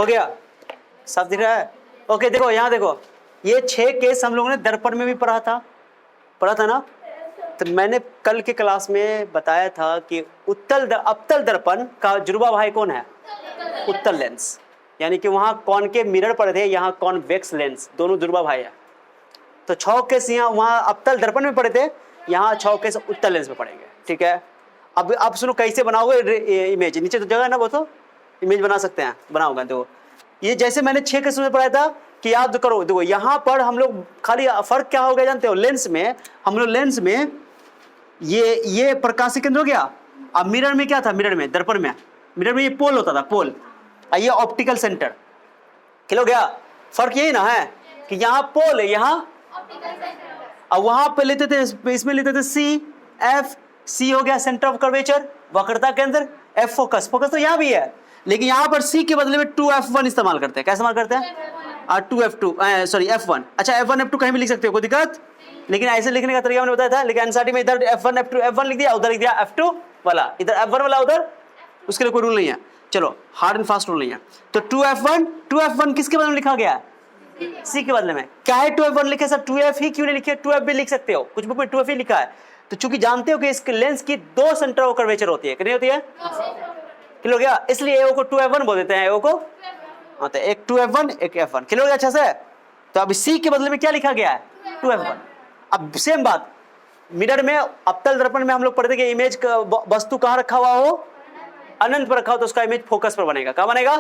हो गया, सब दिख रहा है? ओके, देखो यहाँ देखो, ये 6 केस हम लोगों ने दर्पण में भी पढ़ा था ना। तो मैंने कल के क्लास में बताया था कि अवतल दर्पण का जुड़वा भाई कौन है? उत्तल लेंस, यानी कि वहां कॉनकेव मिरर पड़े थे, यहाँ कॉन्वेक्स लेंस, दोनों जुड़वा भाई है। तो 6 केस यहाँ वहां अवतल दर्पण में पड़े थे, यहाँ 6 केस उत्तल लेंस में पड़ेंगे। ठीक है, अब सुनो कैसे बनाओगे इमेज। नीचे तो जगह है ना, वो तो इमेज बना सकते हैं, बनाओगे। तो ये जैसे मैंने 6 केस में पढ़ाया था कि याद करो, देखो यहाँ पर हम लोग खाली फर्क क्या हो गया जानते हो? लेंस में हम लोग लेंस में ये प्रकाश केंद्र हो गया। अब मिरर में क्या था? मिरर में, दर्पण में, मिरर में ये पोल होता था, पोल, ये ऑप्टिकल सेंटर। क्लियर हो गया? फर्क यही ना है कि यहाँ पोल है, यहाँ अब वहां पे लेते थे, इसमें लेते थे सी एफ। सी हो गया सेंटर ऑफ कर्वेचर, वक्रता केंद्र। एफ फोकस, फोकस तो यहाँ भी है, लेकिन यहाँ पर सी के बदले में 2f1 इस्तेमाल करते हैं। क्या इस्तेमाल करते हैं? 2f2, sorry f1। अच्छा, f1 f2 कहीं भी लिख सकते हो, कोई दिक्कत? लेकिन ऐसे लिखने का तरीका मैंने बताया था, लेकिन एनसीईआरटी में इधर f1 f2 f1 लिख दिया, उधर लिख दिया f2 वाला, इधर f1 वाला उधर, उसके लिए कोई रूल नहीं है। चलो, हार्ड एंड फास्ट रूल नहीं है। तो 2f1 किसके बदले में लिखा गया है? सी के बदले में। क्या है 2f1 लिखे सर? 2f ही क्यों नहीं लिखे? 2f भी लिख सकते हो, कुछ बुक में 2f ही लिखा है। तो चूंकि जानते हो कि इस लेंस की 2 सेंटर ऑफ कर्वेचर होती है, कितनी होती है? क्लियर हो गया? इसलिए एओ को 2f1 बोल देते हैं, एओ को। हाँ, तो एक 2f1 एक f1। क्लियर हो गया अच्छा से? तो अब सी के बदले में क्या लिखा गया है? 2f1। अब सेम बात मिरर में, अवतल दर्पण में हम लोग पढ़ते कि इमेज का वस्तु कहाँ रखा हुआ हो? अनंत पर रखा हो तो उसका इमेज फोकस पर बनेगा। कहाँ बनेगा?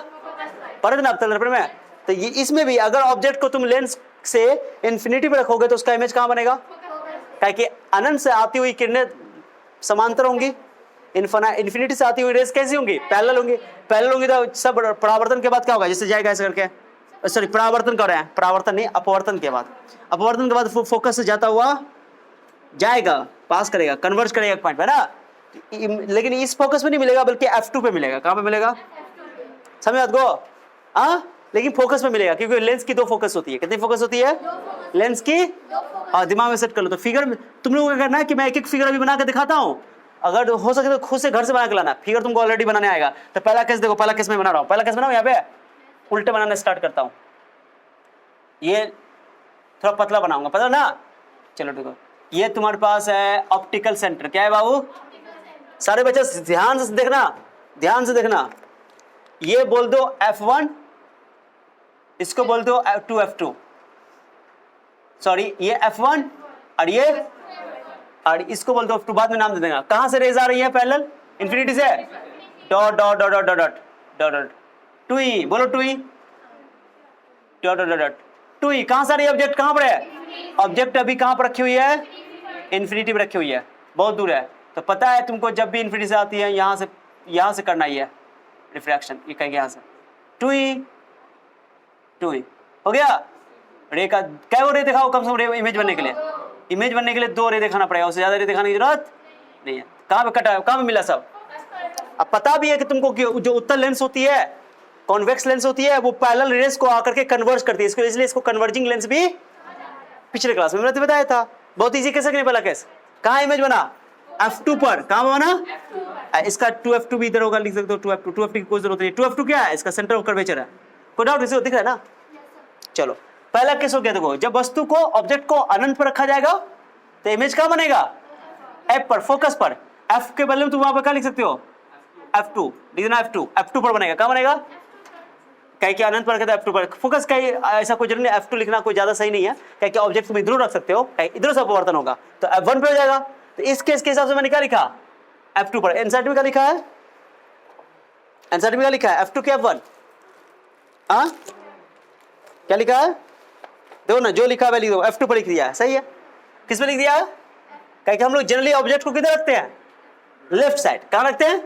पढ़ते ना अवतल दर्पण में। तो ये इसमें भी अगर ऑब्जेक्ट को तुम लेंस से इंफिनिटी पे रखोगे तो उसका इमेज कहाँ बनेगा? कि अनंत से आती हुई किरणें समांतर होंगी, इन्फिनिटी से आती हुई रेस कैसी होंगी? पैरेलल होंगी। पैरेलल होंगी तो सब परावर्तन के बाद क्या होगा? जैसे जाएगा ऐसे करके, सॉरी परावर्तन कर रहे हैं, परावर्तन नहीं, अपवर्तन के बाद। अपवर्तन के बाद फोकस से जाता हुआ जाएगा, पास करेगा, कन्वर्ज करेगा एक पॉइंट पे ना। लेकिन इस फोकस पे नहीं मिलेगा, बल्कि f2 पे मिलेगा। कहाँ पे मिलेगा? समझ बात को? हाँ, लेकिन फोकस पे मिलेगा, क्योंकि लेंस की 2 फोकस होती है। कितनी फोकस होती है लेंस की? हाँ, दिमाग में सेट कर लो। तो फिगर में तुम लोगों को क्या करना है कि मैं एक एक फिगर अभी बना के दिखाता हूँ, अगर हो सके तो खुद से घर से बना के लाना। फिगर तुमको ऑलरेडी बनाने आएगा। तो पहला केस देखो, पहला केस में बना रहा हूँ, पहला केस बनाओ। यहाँ पे उल्टे बनाना स्टार्ट करता हूँ, ये थोड़ा पतला बनाऊंगा, पतला ना। चलो देखो, ये तुम्हारे पास है ऑप्टिकल सेंटर। क्या है बाबू? सारे बच्चे ध्यान से देखना, ध्यान से देखना। ये बोल दो f1, इसको बोल दो 2f2, सॉरी ये f1 और इसको बोल दो f2, बाद में नाम दे देगा। कहां से रेज आ रही है? पैरेलल, इंफिनिटी से। Dot dot dot dot dot dot dot to E, बोलो to E, dot dot dot to E. कहां से आ रही है? ऑब्जेक्ट कहां पर है? ऑब्जेक्ट अभी कहां पर रखी हुई है? इंफिनिटी पर रखी हुई है, बहुत दूर है। तो पता है तुमको, जब भी इंफिनिटी से आती है यहां से करना ही है रिफ्रैक्शन। ये कहेंगे यहां से टू ई हो गया। रे का क्या रे दिखाओ कम से कम, रे इमेज बनने के लिए, इमेज बनने के लिए 2 रे दिखाना पड़ेगा, उससे ज्यादा रे दिखाने की जरूरत नहीं है। कहां पे कटा है? कहां पे मिला सब? अब पता भी है कि तुमको कि जो उत्तल लेंस होती है, कॉन्वेक्स लेंस होती है, वो पैरेलल रेस को आकर के कन्वर्ज करती है, इसको, इसलिए इसको कन्वर्जिंग लेंस भी पिछले क्लास में मैंने बताया था। बहुत इजी कैसे नहीं पहला केस। कहां इमेज बना? f2 पर। कहां बना? इसका 2f2 भी इधर होगा, लिख सकते हो 2f2। 2f2 की कोई जरूरत नहीं। 2f2 क्या है? इसका सेंटर ऑफ कर्वेचर है। कोई डाउट इसे दिख रहा है ना? चलो, पहला केस हो गया। देखो, जब वस्तु को, ऑब्जेक्ट को अनंत पर रखा जाएगा तो इमेज कहां बनेगा? f पर, फोकस पर। f के बदले में तुम वहां पर क्या लिख सकते हो? f2 लिख देना, f2 पर बनेगा। कहां बनेगा? कहीं के अनंत पर रखा f2 पर फोकस। कहीं ऐसा कोई जरूरी नहीं, f2 लिखना कोई ज्यादा सही नहीं है। कहीं के ऑब्जेक्ट तुम इधर रख सकते हो, कहीं इधर से अपवर्तन होगा तो f1 पे हो जाएगा। तो इस केस के हिसाब से मैंने क्या लिखा? f2 पर। एनसीईआरटी में क्या लिखा है? एनसीईआरटी में क्या लिखा है? f2 के f1। हाँ, क्या लिखा है? देखो ना, जो लिखा है लिख दो, f2 पर लिख दिया है। सही है। किस पे लिख दिया है? कहीं हम लोग जनरली ऑब्जेक्ट को किधर रखते हैं? Left side. कहां रखते हैं?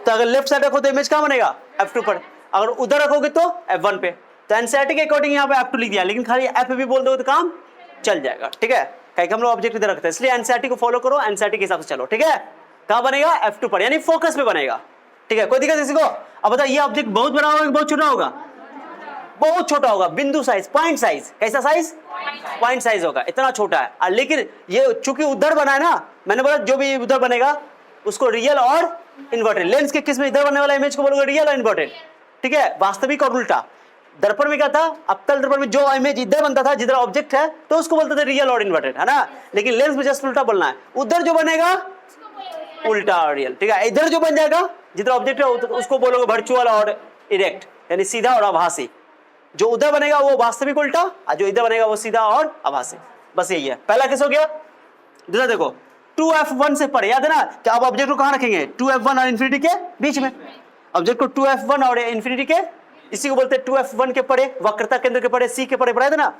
तो अगर लेफ्ट साइड रखो तो इमेज कहां बनेगा? f2 पर। अगर उधर रखोगे तो f1 पे। तो एनसीईआरटी के अकॉर्डिंग यहाँ पे f2 लिख दिया, लेकिन खाली f भी बोल दो तो काम चल जाएगा। ठीक है, कहीं हम लोग ऑब्जेक्ट इधर रखते हैं, इसलिए एनसीईआरटी को फॉलो करो, एनसीईआरटी के हिसाब से चलो। ठीक है, कहां बनेगा? f2 पर, यानी फोकस पे बनेगा। ठीक है, कोई दिक्कत किसी को? अब बता, ये ऑब्जेक्ट बहुत बड़ा होगा कि बहुत छोटा होगा? बहुत छोटा होगा, बिंदु साइज, पॉइंट साइज। कैसा साइज? पॉइंट साइज होगा, इतना छोटा है। लेकिन ये चूंकि उधर बना है ना, मैंने बोला जो भी उधर बनेगा उसको रियल और इन्वर्टेड। लेंस के किस में इधर बनने वाला इमेज को बोलोगे रियल और इन्वर्टेड? ठीक है, वास्तविक और उल्टा। दर्पण में क्या था, अवतल दर्पण में जो इमेज इधर बनता था जिधर ऑब्जेक्ट है तो उसको बोलते थे रियल और इन्वर्टेड, है ना। लेकिन लेंस में जस्ट उल्टा बोलना है, उधर जो बनेगा उल्टा और रियल, ठीक है। इधर जो बन जाएगा जिधर ऑब्जेक्ट है उसको बोलोगे वर्चुअल और इरेक्ट, यानी सीधा और आभासी। जो उधर बनेगा वो वास्तविक उल्टा, और जो इधर बनेगा वो सीधा और आभासी। बस यही है, पहला केस हो गया। दूसरा देखो, 2f1 से परे, याद है ना कि आप ऑब्जेक्ट को कहां रखेंगे, 2f1 और इन्फिनिटी के बीच में। ऑब्जेक्ट को 2f1 और इन्फिनिटी के, इसी को बोलते हैं 2f1 के परे, वक्रता केंद्र के परे, सी के परे पढ़ाया था ना।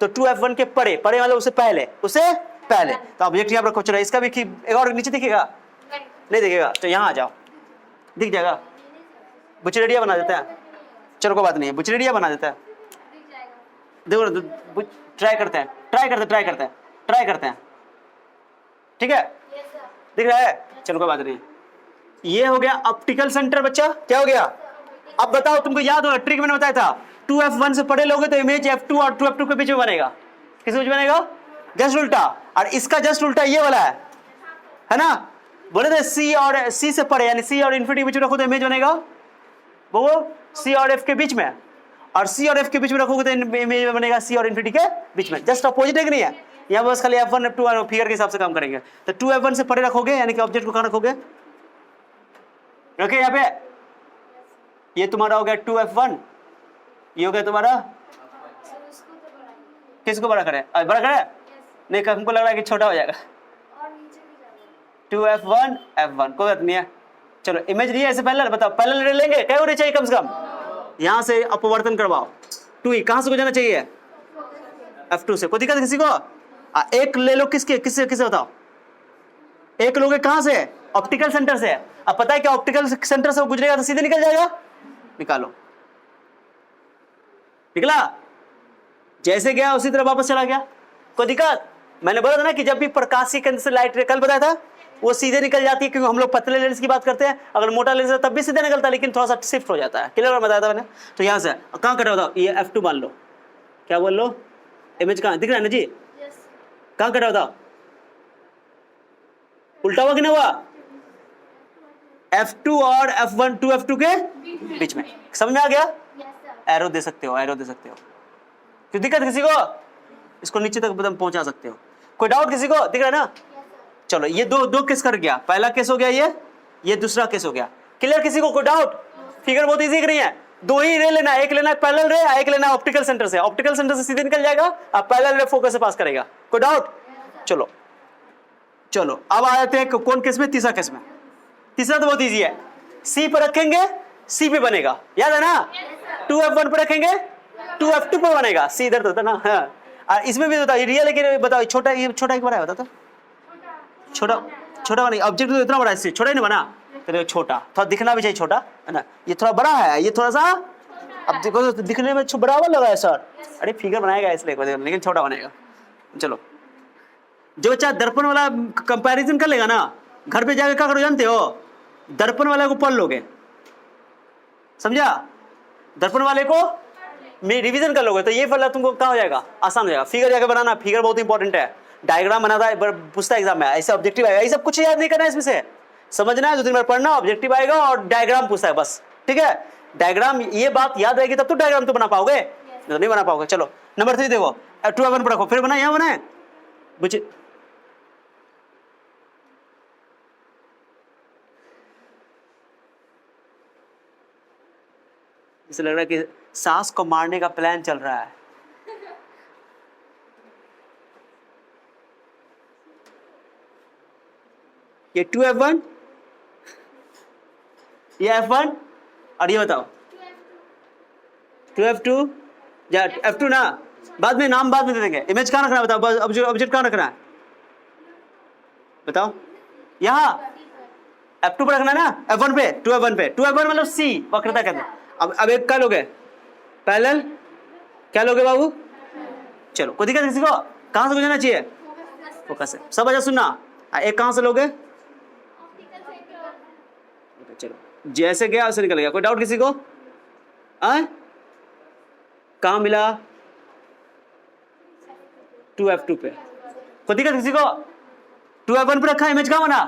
तो 2f1 के परे, परे मतलब उससे पहले, तो ऑब्जेक्ट यहाँ पर रखो। चलो इसका भी एक और नीचे दिखेगा, नहीं दिखेगा तो यहाँ आ जाओ, दिख जाएगा। बुचरेडिया बना देते हैं, चलो कोई बात नहीं है, बुचरेडिया बना देता है। देखो ट्राई करते हैं, ठीक है, दिख रहा है, चलो कोई बात नहीं। ये हो गया ऑप्टिकल सेंटर। बच्चा क्या हो गया, अब बताओ, तुमको याद होगा ट्रिक मैंने बताया था, 2f1 से पढ़े लोगे तो इमेज f2 और 2f2 के बीच में बनेगा। किस बीच बनेगा, जस्ट उल्टा। और इसका जस्ट उल्टा ये वाला है ना, बोले थे सी और सी से पढ़े, यानी सी और इन्फिनिटी के बीच में रखो तो इमेज बनेगा वो सी और एफ के बीच में, और सी और एफ के बीच में रखोगे तो इमेज बनेगा सी और इन्फिनिटी के बीच में। जस्ट अपोजिट है कि नहीं है, यहाँ बस खाली f1 f2 फिगर के हिसाब से काम करेंगे। तो 2f1 से परे रखोगे, यानी कि ऑब्जेक्ट को कहां रखोगे, रखे यहाँ पे, ये तुम्हारा हो गया 2f1, ये हो गया तुम्हारा, किसको बड़ा करे, बड़ा करे नहीं, हमको लग रहा है कि छोटा हो जाएगा, 2f1 f1, कोई बात नहीं है। चलो इमेज नहीं है ऐसे पहले बताओ, पहले लेंगे क्या होने चाहिए, कम से कम यहां से अपवर्तन करवाओ। 2 कहां से गुजरना चाहिए, f2 से, कोई दिक्कत किसी को। एक ले लो, किसके किससे किससे बताओ, एक लोगे कहां से, ऑप्टिकल सेंटर से। अब पता है क्या, ऑप्टिकल सेंटर से वो गुजरेगा तो सीधे निकल जाएगा, निकालो, निकला, जैसे गया उसी तरह वापस चला गया, कोई दिक्कत। मैंने बोला था ना कि जब भी प्रकाशीय केंद्र से लाइट, कल बताया था, वो सीधे निकल जाती है, क्योंकि हम लोग पतले लेंस की बात करते हैं, अगर मोटा लेंस है तब भी सीधे निकलता है, लेकिन थोड़ा सा शिफ्ट हो जाता है। क्लियर बताया था मैंने। तो यहाँ से कहाँ कर रहा बताओ, ये f2 मान लो, क्या बोल लो, इमेज कहाँ दिख रहा है ना जी, कहाँ कर रहा बताओ, उल्टा हुआ कि नहीं हुआ, f2 और f1 2f2 के बीच में, समझ में आ गया। एरो दे सकते हो, एरो दे सकते हो, क्यों दिक्कत किसी को, इसको नीचे तक बदम पहुंचा सकते हो। कोई डाउट किसी को, दिख रहा है ना। चलो ये दो केस कर गया, पहला केस हो गया, ये दूसरा केस हो गया। क्लियर किसी को, कोई डाउट। फिगर बहुत इजी नहीं है, दो ही रे लेना, एक लेना है पैरेलल रे, एक लेना है ऑप्टिकल सेंटर से। ऑप्टिकल सेंटर से सीधे निकल जाएगा, अब पैरेलल रे फोकस से पास करेगा। कोई डाउट। चलो चलो अब आ जाते हैं कौन केस में, तीसरा केस में। तीसरा तो बहुत इजी है, सी पर रखेंगे सी पे बनेगा, याद है ना। 2f1 पर रखेंगे 2f2 पर बनेगा, सी इधर तो था ना। हाँ, इसमें भी बताओ रियल है कि बताओ, छोटा ये छोटा एक बड़ा है, बताओ तो छोटा बना, ऑब्जेक्ट तो इतना बड़ा है, छोटा ही नहीं बना, तो छोटा थोड़ा दिखना भी चाहिए, छोटा है ना। ये थोड़ा बड़ा है, ये थोड़ा सा, अब देखो तो दिखने में बराबर लगा है सर, अरे फिगर बनाएगा इसलिए, लेकिन छोटा बनेगा। चलो जो बच्चा दर्पण वाला कंपैरिजन कर लेगा ना, घर पे जाकर क्या करो जानते हो, दर्पण वाले को पढ़ लोगे, समझा, दर्पण वाले को रिवीजन कर लोगे तो ये वाला तुमको क्या हो जाएगा, आसान हो जाएगा। फिगर जाकर बनाना, फिगर बहुत इंपॉर्टेंट है, डायग्राम बनाता है, पूछता है एग्जाम में, ऐसे ऑब्जेक्टिव आएगा, ये सब कुछ याद नहीं करना है, इसमें से समझना है, 2 दिन बार पढ़ना, ऑब्जेक्टिव आएगा और डायग्राम पूछता है बस, ठीक है। डायग्राम, ये बात याद रहेगी तब तो डायग्राम तो बना पाओगे, नहीं बना पाओगे। चलो नंबर 3 देखो, 2f1 पर रखो, फिर बना, यहाँ बनाए बुझे, इसे लग रहा है कि सांस को मारने का प्लान चल रहा है। ये 2f1, ये f1, और ये बताओ 2f2 या f2 ना, बाद में नाम बाद में दे देंगे। इमेज कहाँ रखना है बताओ, ऑब्जेक्ट कहाँ रखना है बताओ, यहाँ f2 पर रखना है ना, f1 पे, 2f1 पे, 2f1 मतलब c वक्रता कहते हैं। अब एक क्या लोगे, पैरेलल क्या लोगे बाबू, चलो कोई दिक्कत किसी को, कहां से गुजरना चाहिए, फोकस से, सब अच्छा सुनना। एक कहां से लोगे, चलो जैसे गया वैसे निकल गया, कोई डाउट किसी को, कहां मिला, 2f2 पे, कोई दिक्कत किसी को, 2f1 पे रखा, इमेज कहां बना,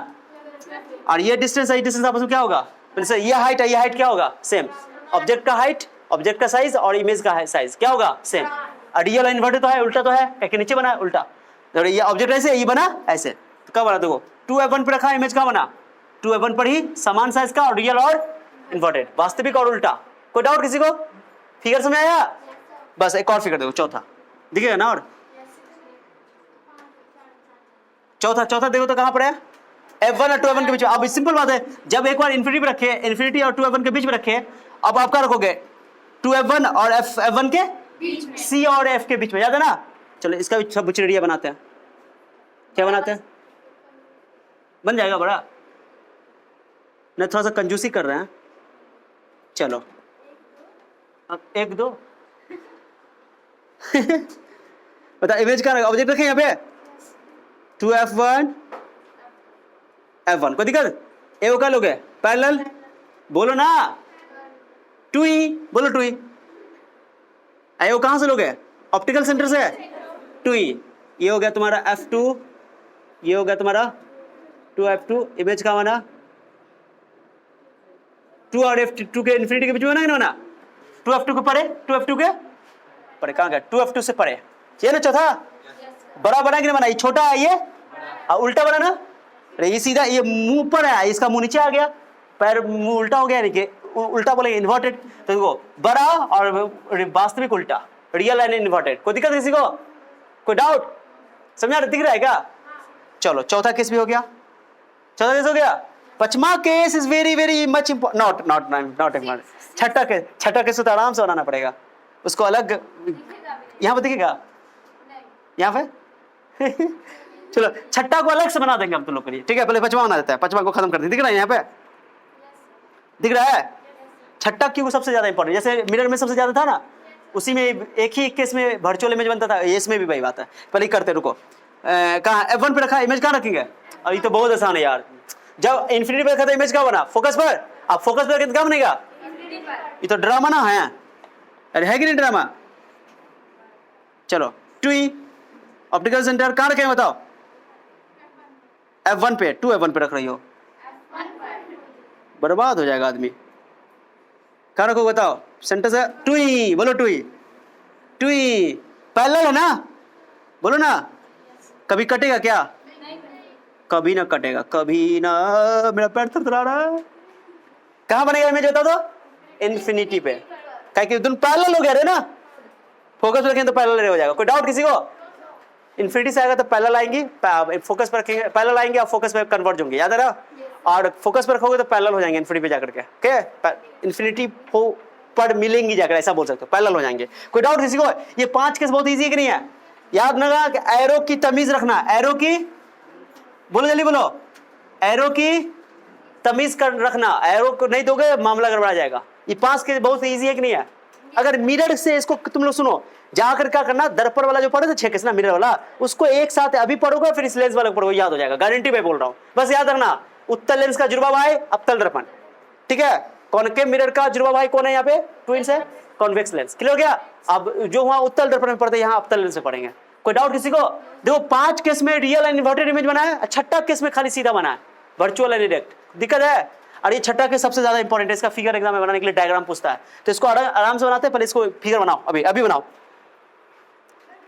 और ये डिस्टेंस आपस में क्या होगा, ये हाइट है, ये हाइट क्या होगा, सेम, ऑब्जेक्ट का हाइट, ऑब्जेक्ट का साइज और इमेज का साइज क्या होगा? सेम। रियल इन्वर्टेड तो है, उल्टा तो है, क्या नीचे बना है उल्टा। तो ये ऑब्जेक्ट ऐसे, ये बना ऐसे, तो क्या बना? देखो 2f1 पे रखा, इमेज का बना 2f1 पर ही, समान साइज का, और रियल और इन्वर्टेड, वास्तविक और उल्टा। कोई डाउट किसी को? फिगर समझ आया? बस एक और फिगर देखो, चौथा दिखेगा ना? और चौथा देखो तो कहां पर है? f1 और 2f1 के बीच में। अब सिंपल बात है, जब एक बार इन्फिनिटी पे रखे, इन्फिनिटी और 2f1 के बीच में रखे, अब आप क्या रखोगे? 2f1 और f1 के बीच में, c और f के बीच में, याद है ना? चलो इसका भी सब बुचड़िया बनाते हैं। क्या बनाते हैं? बन जाएगा बड़ा नहीं, थोड़ा सा कंजूसी कर रहे हैं। चलो अब 1 2 बता, इमेज का ऑब्जेक्ट रखें यहाँ पे 2f1 f1, कोई दिक्कत? ए क्या लोगे? पैरेलल बोलो ना, 2e बोलो, 2e। ए कहां से लोगे? ऑप्टिकल सेंटर से 2e। ये हो गया तुम्हारा f2, ये हो गया तुम्हारा 2f2, इमेज का बना 2 और f2 के इन्फिनिटी के बीच में बना, नहीं बना? 2f2 के परे, 2f2 के परे कहां गया? 2f2 से परे, ये ना चौथा बड़ा बना कि नहीं बना? ये छोटा है, ये उल्टा बना ना? ये सीधा, ये मुंह पर है, इसका मुंह नीचे आ गया, पैर मुंह उल्टा हो गया, यानी कि उल्टा बोलेंगे इन्वर्टेड। तो देखो बड़ा और वास्तविक उल्टा, रियल एंड इन्वर्टेड। कोई दिक्कत किसी को? कोई डाउट? समझा? दिख रहा है क्या? चलो चौथा केस भी हो गया। चौथा केस हो गया। पांचवा case is very very much not important. छठा केस तो आराम से बनाना पड़ेगा, उसको अलग यहाँ पे दिखेगा, यहाँ पे चलो छठा को अलग से बना देंगे हम तुम लोग के लिए, ठीक है? पहले पांचवा बना देता है, पांचवा को खत्म कर दिख रहा है यहाँ पे? दिख रहा है? छठा क्यों सबसे ज्यादा इंपॉर्टेंट? जैसे मिरर में सबसे ज्यादा था ना, उसी में एक ही केस में वर्चुअल इमेज बनता था, इसमें भी वही बात है। पहले करते रुको, कहाँ f1 पे रखा, इमेज कहाँ रखेंगे? अभी तो बहुत आसान है यार, जब इन्फिनिटी पे रखा था इमेज क्या बना? फोकस पर। अब फोकस पर क्या बनेगा? ये तो ड्रामा ना है, अरे है कि नहीं ड्रामा? चलो 2e ऑप्टिकल सेंटर कहाँ रखे बताओ? f1 पे, 2f1 पे रख रही हो, बर्बाद हो जाएगा आदमी। कहाँ रखो बताओ? सेंटर से 2e बोलो, 2e पैरेलल है ना? बोलो ना, कभी कटेगा क्या? कभी ना कटेगा, कभी ना। मेरा पैर थरथरा रहा है। कहाँ बनेगा इमेज बता दो? इन्फिनिटी पे, क्योंकि दोनों पैरेलल हो गया रे ना, फोकस पर रखें तो पैरेलल हो जाएगा। कोई डाउट किसी को? इन्फिनिटी से आएगा तो पैरेलल आएंगी, फोकस पर रखेंगे पैरेलल आएंगे और फोकस पे कन्वर्ज होंगे, याद है ना? और फोकस पर रखोगे तो पैरेलल हो जाएंगे इन्फिनिटी पे जाकर के, ओके? इन्फिनिटी पर मिलेंगी जाकर, ऐसा बोल सकते हो, पैरेलल हो जाएंगे। कोई डाउट किसी को? ये 5 केस बहुत इजी है कि नहीं है? याद रखना कि एरो की तमीज रखना, एरो की बोलो, जल्दी बोलो, एरो की तमीज कर रखना। एरो को नहीं दोगे मामला गड़बड़ा जाएगा। ये 5 केस बहुत इजी है कि नहीं है? अगर मिरर से इसको तुम लोग सुनो, जाकर क्या करना, दर्पण वाला जो पढ़े थे 6 केस ना, मिरर वाला, उसको एक साथ अभी पढ़ोगे फिर इस लेंस वाला पढ़ोगे, याद हो जाएगा, गारंटी पे बोल रहा हूं। बस याद रखना, उत्तल लेंस का जुड़वा भाई अवतल दर्पण, ठीक है? कॉनकेव मिरर का जुड़वा भाई कौन है यहाँ पे? ट्विन्स है, कॉन्वेक्स लेंस। क्लियर हो गया? अब जो वहां उत्तल दर्पण में पढ़ते हैं, यहाँ अवतल लेंस से पढ़ेंगे। कोई डाउट किसी को? देखो 5 केस में रियल एंड इन्वर्टेड इमेज बना है, छठा केस में खाली सीधा बना है, वर्चुअल एंड डायरेक्ट। दिक्कत है? और ये छठा केस सबसे ज्यादा इंपॉर्टेंट है, इसका फिगर एग्जाम में बनाने के लिए डायग्राम पूछता है, तो इसको आराम से बनाते हैं। पहले इसको फिगर बनाओ, अभी बनाओ,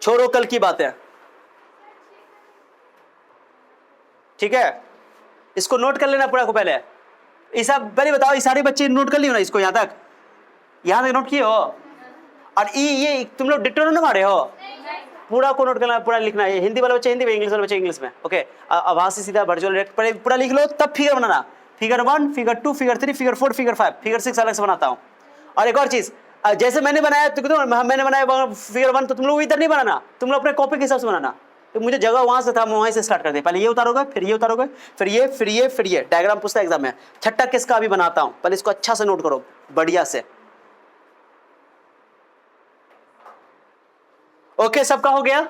छोड़ो कल की बातें, ठीक है? इसको नोट कर लेना पूरा को पहले। ऐसा पहले बताओ, ये सारे बच्चे नोट कर लियो ना इसको, यहाँ तक नोट किए हो? और ये तुम लोग डिक्टो ना मारे हो? पूरा को नोट करना, पूरा लिखना है। हिंदी वाले बच्चे हिंदी में, इंग्लिश वाले बच्चे इंग्लिश में, ओके? अब वहां से सीधा वर्चुअल डायरेक्ट पूरा लिख लो, तब फिगर बनाना। Figure 1, figure 2, figure 3, figure 4, figure 5, figure 6 अलग से बनाता हूँ। और एक और चीज, जैसे मैंने बनाया तो मैंने बनाया फिगर 1, तो तुम लोग इधर नहीं बनाना, तुम लोग अपने कॉपी के हिसाब से बनाना। तो मुझे जगह वहां से था, मैं वहीं से स्टार्ट कर दिया। पहले ये उतारोगे, फिर ये उतारोगे, फिर ये, फिर ये, फिर ये। डायग्राम पूछता है एग्जाम में। छठा किसका अभी बनाता हूं, पहले इसको अच्छा से नोट करो, बढ़िया से। ओके, सबका हो गया?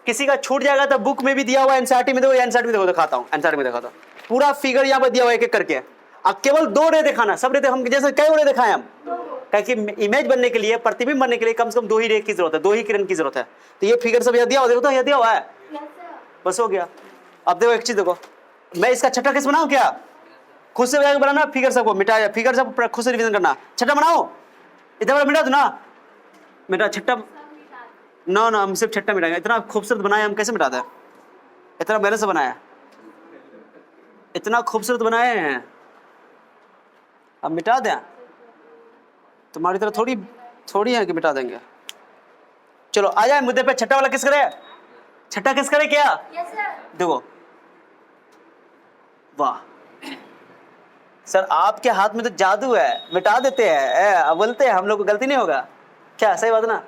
किसी का छूट जाएगा तो बुक में भी दिया हुआ, एनसीईआरटी में देखो, एनसीईआरटी में देखो, दिखाता हूं, एनसीईआरटी में दिखाता हूं, पूरा फिगर यहाँ पर दिया हुआ एक एक करके। अब केवल 2 रे दिखाना, सब रे हम जैसे कई रे दिखाए हम, क्योंकि इमेज बनने के लिए, प्रतिबिंब बनने के लिए कम से कम 2 ही रे की जरूरत है, 2 ही किरण की जरूरत है। तो ये फिगर सब यहाँ दिया हुआ, देखो तो यहाँ दिया हुआ है, बस हो गया। अब देखो एक चीज देखो, मैं इसका छठा केस बनाऊं क्या? खुद से बनाना फिगर सबको मिटा, फिगर सब खुद से रिवीजन करना। छठा बनाओ, इतना बड़ा मिटा दो ना, मिटा छठा। नो नो, हम सिर्फ छठा मिटाएंगे। इतना खूबसूरत बनाया, हम कैसे मिटाते हैं? इतना मेहनत से बनाया, इतना खूबसूरत बनाए हैं, अब मिटा दें? तुम्हारी तरह थोड़ी है कि मिटा देंगे। चलो आ जाए मुद्दे पे। छठा वाला किस करे? छठा किस करे क्या? देखो, वाह सर, आपके हाथ में तो जादू है, मिटा देते हैं, बोलते हैं हम लोग को गलती नहीं होगा क्या? सही बात ना?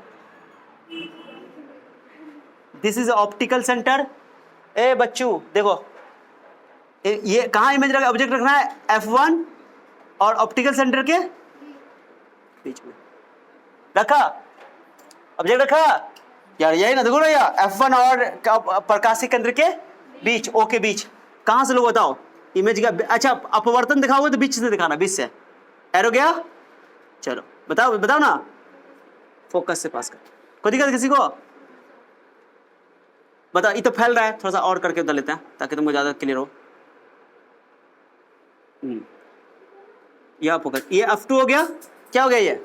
This is optical centre. ए बच्चू देखो, ये कहाँ इमेज रखा, ऑब्जेक्ट रखना है F1 और ऑप्टिकल सेंटर के बीच में रखा, ऑब्जेक्ट रखा यार, यही ना? देखो ना यार, F1 और प्रकाशिक केंद्र के बीच, O के बीच। कहां से लोग बताओ इमेज का? अच्छा, अपवर्तन दिखाओगे तो बीच से दिखाना, बीच से। एरो गया? चलो बताओ ना, फोकस से पास कर। कोई दिक्कत किसी को? बताओ, ये तो फैल रहा है, थोड़ा सा और करके उधर लेते हैं ताकि तुमको ज्यादा क्लियर हो। यह फोकस, ये F2 हो गया। क्या हो गया ये?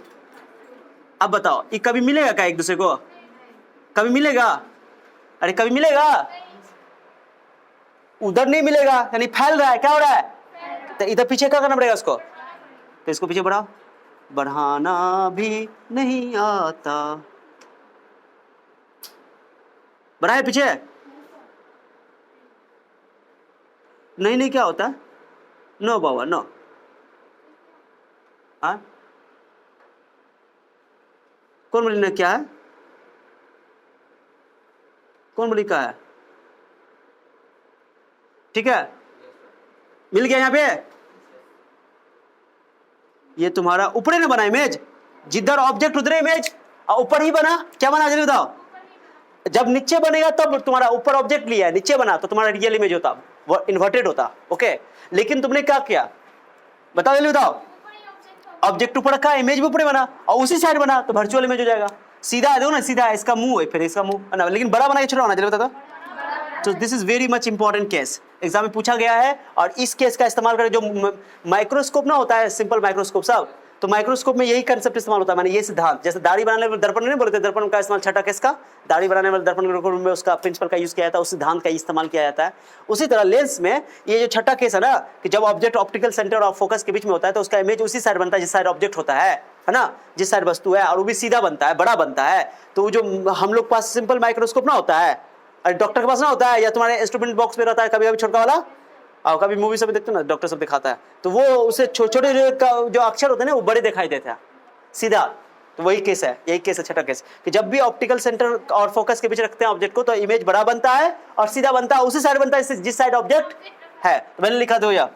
अब बताओ, ये कभी मिलेगा क्या एक दूसरे को? कभी मिलेगा? अरे कभी मिलेगा? उधर नहीं मिलेगा, यानी फैल रहा है। क्या हो रहा है? तो इधर पीछे क्या करना पड़ेगा उसको? तो इसको पीछे बढ़ाओ, बढ़ाना भी नहीं आता, बढ़ाए पीछे। नहीं क्या होता? नो बाबा नो। हाँ, कौन बोली? क्या है? कौन बोली क्या है? ठीक है, मिल गया। यहां पे ये तुम्हारा ऊपर ना बना इमेज, जिधर ऑब्जेक्ट उधर इमेज, और ऊपर ही बना। क्या बना जल्दी बताओ? जब नीचे बनेगा तब तुम्हारा ऊपर ऑब्जेक्ट लिया है, नीचे बना तो तुम्हारा रियल इमेज होता, वो इन्वर्टेड होता। ओके, लेकिन तुमने क्या किया बताओ, जल्दी बताओ? ऑब्जेक्ट ऊपर रखा, इमेज भी ऊपर बना, और उसी साइड बना तो वर्चुअल इमेज हो जाएगा। सीधा देखो ना, सीधा इसका मुंह है, फिर इसका मुंह है ना, लेकिन बड़ा बना के छोटा होना, जल्दी बता दो। तो this is very much important case, exam में पूछा गया है। और इस केस का इस्तेमाल करें, जो माइक्रोस्कोप ना होता है, सिंपल माइक्रोस्कोप सब, तो माइक्रोस्कोप में यही कंसेप्ट इस्तेमाल होता है। मैंने ये सिद्धांत, जैसे दाढ़ी बनाने वाले दर्पण नहीं बोलते, दर्पण का इस्तेमाल छठा केस का, दाढ़ी बनाने वाले दर्पण में उसका प्रिंसिपल का यूज किया जाता है, उस सिद्धांत का इस्तेमाल किया जाता है। उसी तरह लेंस में ये जो छठा केस है ना, कि जब ऑब्जेक्ट ऑप्टिकल सेंटर और फोकस के बीच में होता है, तो उसका इमेज उसी साइड बनता है जिस साइड ऑब्जेक्ट होता है ना, जिस साइड वस्तु है, और वो भी सीधा बनता है, बड़ा बनता है। तो जो हम लोग पास सिंपल माइक्रोस्कोप ना होता है, अरे डॉक्टर के पास ना होता है, या तुम्हारे इंस्ट्रूमेंट बॉक्स में रहता है कभी कभी छोटा वाला, और कभी मूवी सब देखते हो ना, डॉक्टर सब दिखाता है, तो वो उसे छोटे जो अक्षर होते हैं ना, वो बड़े दिखाई देते हैं सीधा। तो वही केस है, यही केस है छठा केस, कि जब भी ऑप्टिकल सेंटर और फोकस के बीच रखते हैं ऑब्जेक्ट को, तो इमेज बड़ा बनता है और सीधा बनता है, उसी साइड बनता है जिस साइड ऑब्जेक्ट है। तो मैंने लिखा दो या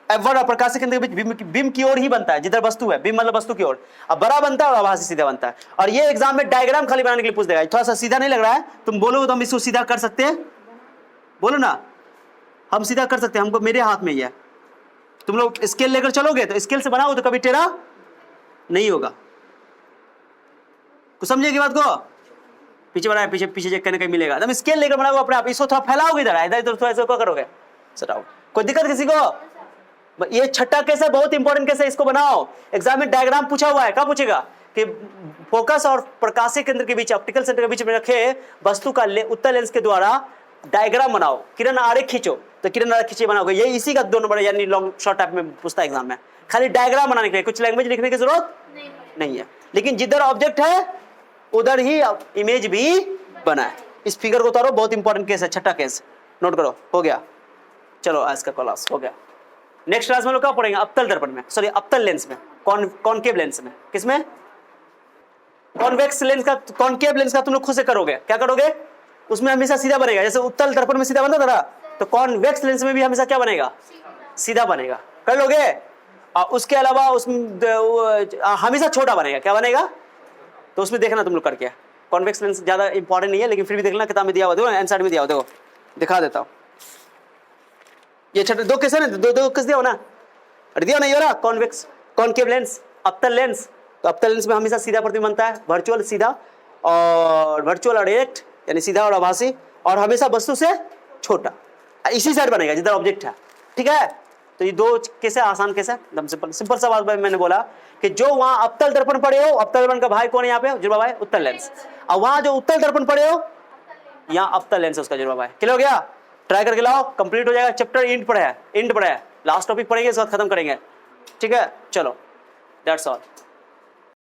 F1 और प्रकाशिक केंद्र के बीच बीम की ओर ही बनता है, जिधर वस्तु है, बीम मतलब वस्तु की ओर। अब बड़ा बनता है और वहां से सीधा बनता है। और ये एग्जाम में डायग्राम खाली बनाने के लिए पूछ देगा, थोड़ा सा सीधा नहीं लग रहा है, तुम बोलोगे तो हम इसको सीधा कर सकते हैं, बोलो ना, हम सीधा कर सकते हैं, हमको मेरे हाथ में ही है। तुम लोग स्केल लेकर चलोगे तो स्केल से बनाओ तो कभी टेढ़ा नहीं होगा। कुछ समझे की बात को? पीछे बनाए, पीछे पीछे चेक करने का मिलेगा, तुम स्केल लेकर बनाओगे अपने आप, इसको थोड़ा फैलाओगे इधर इधर, थोड़ा ऐसा करोगे, सटाओ। कोई दिक्कत किसी को? ये छठा केस है, बहुत इंपॉर्टेंट केस है, इसको बनाओ। एग्जाम में डायग्राम पूछा हुआ है, क्या पूछेगा कि फोकस और प्रकाशिक केंद्र के बीच, ऑप्टिकल सेंटर के बीच में रखे वस्तु का उत्तल लेंस के द्वारा डायग्राम बनाओ, किरण आरेख खींचो, तो किरण आरेख खींचे बनाओगे। ये इसी का 2 नंबर यानी लॉन्ग शॉर्ट टाइप में पूछता है एग्जाम में, खाली डायग्राम बनाने के लिए, कुछ लैंग्वेज लिखने की जरूरत नहीं है। लेकिन जिधर ऑब्जेक्ट है उधर ही इमेज भी बना है। इस फिगर को उतारो, बहुत इंपॉर्टेंट केस है, छठा केस, नोट करो। हो गया, चलो आज का क्लास हो गया। नेक्स्ट क्लास में लोग क्या पढ़ेंगे? अवतल दर्पण में, सॉरी अवतल लेंस में, कॉनकेव लेंस में। किसमें? कॉन्वेक्स लेंस का, कॉनकेव लेंस का तुम लोग खुद से करोगे। क्या करोगे? उसमें हमेशा सीधा बनेगा, जैसे उत्तल दर्पण में सीधा बनता था ना, तो कॉन्वेक्स लेंस में भी हमेशा क्या बनेगा? सीधा बनेगा। कर लोगे? और उसके अलावा उसमें हमेशा छोटा बनेगा। क्या बनेगा? तो उसमें देखना तुम लोग करके। कॉन्वेक्स लेंस ज्यादा इंपॉर्टेंट नहीं है, लेकिन फिर भी देखना, किताब में दिया हुआ, देखो एनसीईआरटी में दिया हुआ, देखो दिखा देता हूँ। ये छठे 2 केस है ना, 2 केस दिया हो ना, अरे दिया नहीं हो रहा, कॉन्वेक्स, कॉनकेव लेंस, अवतल लेंस। तो अवतल लेंस में हमेशा सीधा प्रतिबिंब बनता है, वर्चुअल सीधा, और वर्चुअल और डायरेक्ट यानी सीधा और आभासी, और हमेशा वस्तु से छोटा, इसी साइड बनेगा जिधर ऑब्जेक्ट है। ठीक है, तो ये दो कैसे आसान कैसे एकदम सिंपल सिंपल सा बात मैंने बोला कि जो वहां अवतल दर्पण पड़े हो, अवतल दर्पण का भाई कौन है यहाँ पे, जुड़वा भाई उत्तल लेंस, और वहां जो उत्तल दर्पण पड़े हो यहाँ अवतल लेंस उसका जुड़वा भाई। क्लियर हो गया? ट्राई करके लाओ, कंप्लीट हो जाएगा। चैप्टर इंड पढ़ा है, लास्ट टॉपिक पढ़ेंगे, इसके बाद खत्म करेंगे। ठीक है, चलो दैट्स ऑल।